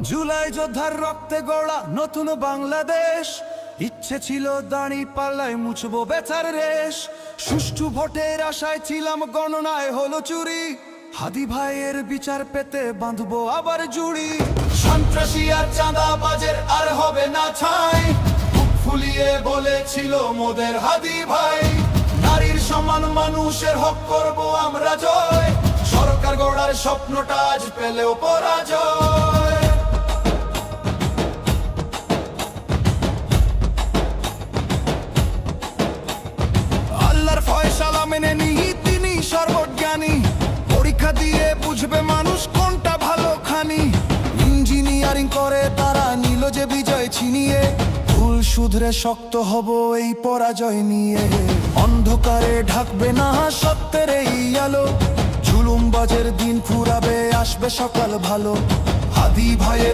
জুলাই যোদ্ধার রক্তে গড়া নতুন বাংলাদেশ, ইচ্ছে ছিল দাঁড়ি পাল্লায় মুছবো বেচার রেশ। সুষ্ঠু ভোটের আশায় ছিলাম, গণনায় হলো চুরি। হাদি ভাইয়ের বিচার পেতে বাঁধবো আবার জুড়ি। সন্ত্রাসী আর চাঁদাবাজের আর হবে না ছাই, বুক ফুলিয়ে বলেছিল মোদের হাদি ভাই। নারীর সমান মানুষের হক করবো আমরা জয়, সরকার গড়ার স্বপ্নটা আজ পেলেও পরাজয়। আল্লাহর ফয়সালা মেনে নিই, তিনি সর্বজ্ঞানী। পরীক্ষা দিয়ে বুঝবে মানুষ কোনটা ভালো খানি। ইঞ্জিনিয়ারিং করে তারা নিল যে বিজয় ছিনিয়ে, ভুল শুধরে শক্ত হব এই পরাজয় নিয়ে। অন্ধকারে ঢাকবে না সত্যের এই আলো, জুলুমবাজের দিন ফুরাবে, আসবে সকাল ভালো। হাদি ভাইয়ের